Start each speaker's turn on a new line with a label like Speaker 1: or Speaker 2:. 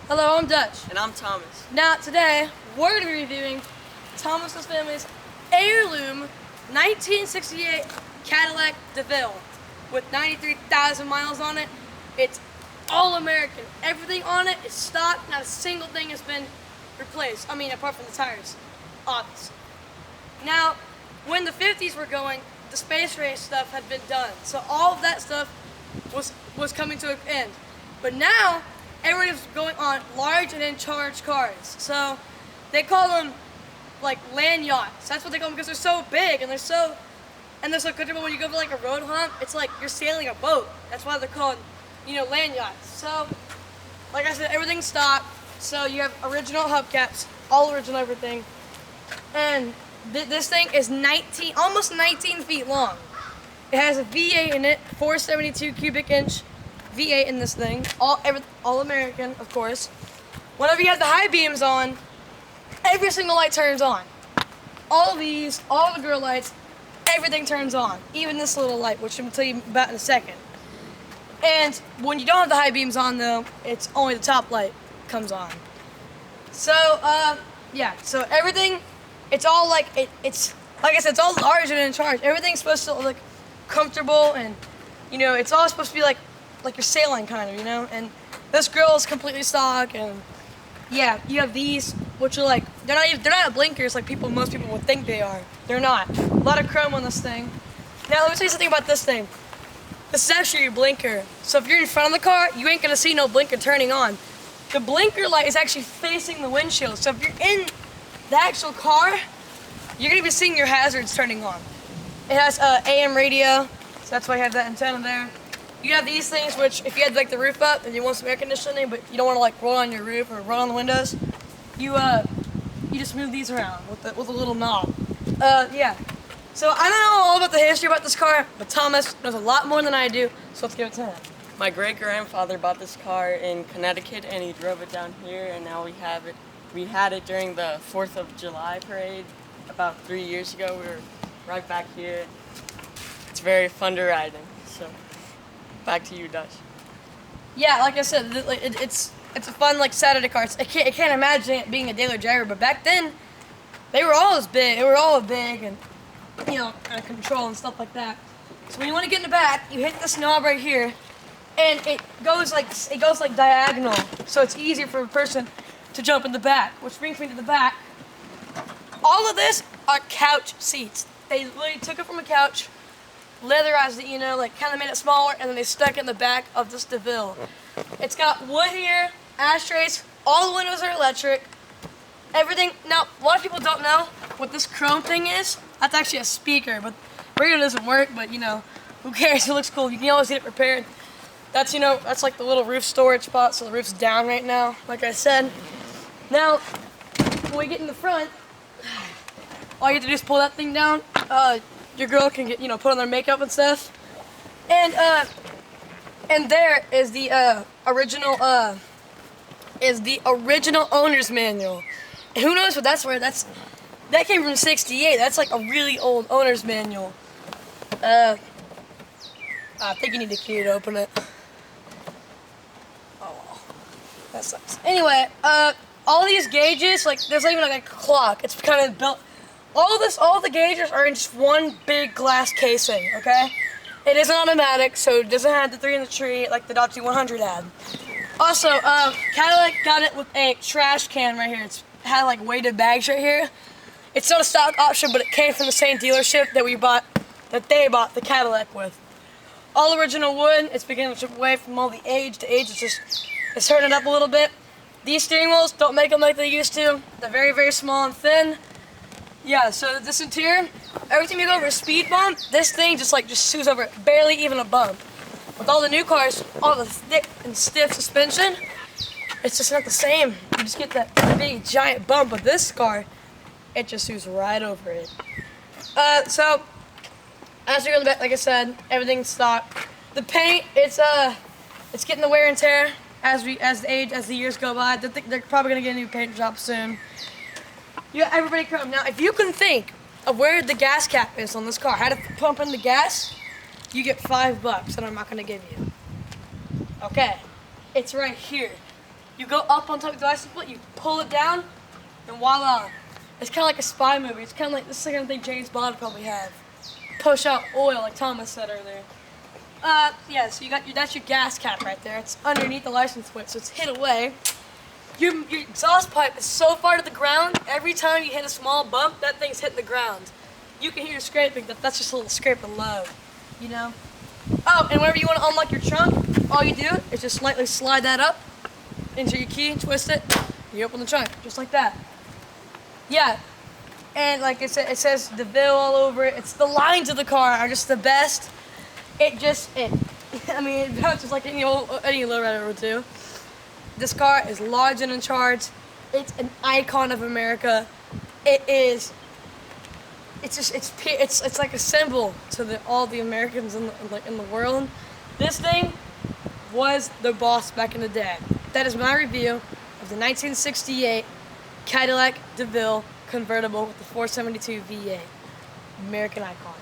Speaker 1: Hello, I'm Dutch.
Speaker 2: And I'm Thomas.
Speaker 1: Now, today, we're going to be reviewing Thomas's family's heirloom 1968 Cadillac Deville with 93,000 miles on it. It's all American. Everything on it is stock. Not a single thing has been replaced. I mean, apart from the tires, obviously. Now, when the 50s were going, the space race stuff had been done. So all of that stuff was coming to an end. But now, everybody's going on large and in-charge cars. So they call them like land yachts. That's what they call them because they're so big and they're so comfortable. When you go for like a road hunt, it's like you're sailing a boat. That's why they're called, land yachts. So, like I said, everything's stock. So you have original hubcaps, all original everything. And this thing is almost 19 feet long. It has a V8 in it, 472 cubic inch V8 in this thing, all American, of course. Whenever you have the high beams on, every single light turns on. All of these, all the grill lights, everything turns on. Even this little light, which I'm gonna tell you about in a second. And when you don't have the high beams on though, it's only the top light comes on. So, yeah, so everything, it's all like, it's like I said, it's all large and in charge. Everything's supposed to look comfortable and, it's all supposed to be like you're sailing kind of, and this grill is completely stock, and yeah, you have these, which are like, they're not blinkers like most people would think they are. They're not. A lot of chrome on this thing. Now let me tell you something about this thing. This is actually your blinker. So if you're in front of the car, you ain't gonna see no blinker turning on. The blinker light is actually facing the windshield. So if you're in the actual car, you're gonna be seeing your hazards turning on. It has AM radio, so that's why I have that antenna there. You have these things, which if you had like the roof up and you want some air conditioning, but you don't want to like roll on your roof or roll on the windows, you just move these around with a little knob. Yeah. So I don't know all about the history about this car, but Thomas knows a lot more than I do, so let's give it to him.
Speaker 2: My great-grandfather bought this car in Connecticut and he drove it down here, and now we have it. We had it during the 4th of July parade about 3 years ago. We were right back here. It's very fun to ride in, so. Back to you, Dutch.
Speaker 1: Yeah, like I said, it's a fun Saturday car. I can't imagine it being a daily driver, but back then they were all as big. They were all big and out of control and stuff like that. So when you want to get in the back, you hit this knob right here, and it goes like diagonal, so it's easier for a person to jump in the back. Which brings me to the back. All of this are couch seats. They literally took it from a couch, leatherized it, kind of made it smaller, and then they stuck it in the back of this Deville. It's got wood here, ashtrays, all the windows are electric, everything. Now, a lot of people don't know what this chrome thing is. That's actually a speaker, but radio doesn't work, but who cares? It looks cool. You can always get it repaired. That's, that's like the little roof storage spot, so the roof's down right now, like I said. Now, when we get in the front, all you have to do is pull that thing down. Your girl can get, put on their makeup and stuff. And there is the original owner's manual. And who knows what that's where that came from '68. That's like a really old owner's manual. I think you need a key to open it. Oh well. That sucks. Anyway, all these gauges, there's not even like a clock. It's kind of built. All the gauges are in just one big glass casing, okay? It is an automatic, so it doesn't have the 3 in the tree like the Dodge 100 had. Also, Cadillac got it with a trash can right here. It had weighted bags right here. It's not a stock option, but it came from the same dealership that they bought the Cadillac with. All original wood. It's beginning to chip away from all the age. The age it's turning up a little bit. These steering wheels don't make them like they used to. They're very, very small and thin. Yeah, so this interior, every time you go over a speed bump, this thing just sews over it, barely even a bump. With all the new cars, all the thick and stiff suspension, it's just not the same. You just get that big giant bump. With this car, it just sews right over it. So as we go in the back, like I said, everything's stock. The paint, it's getting the wear and tear as the years go by. They're probably gonna get a new paint job soon. Yeah, everybody come. Now, if you can think of where the gas cap is on this car, how to pump in the gas, you get $5 that I'm not going to give you. Okay, it's right here. You go up on top of the license plate, you pull it down, and voila. It's kind of like a spy movie. It's kind of like, this is the kind of thing James Bond would probably have. Push out oil, like Thomas said earlier. Yeah, so that's your gas cap right there. It's underneath the license plate, so it's hid away. Your exhaust pipe is so far to the ground, every time you hit a small bump, that thing's hitting the ground. You can hear scraping, that's just a little scraping low, you know? Oh, and whenever you want to unlock your trunk, all you do is just slightly slide that up into your key, twist it, and you open the trunk, just like that. Yeah, and like it says Deville all over it. It's the lines of the car are just the best. I mean, it bounces like any lowrider would do. This car is large and in charge. It's an icon of America. It's like a symbol to all the Americans in the world. This thing was the boss back in the day. That is my review of the 1968 Cadillac DeVille convertible with the 472 V8. American icon.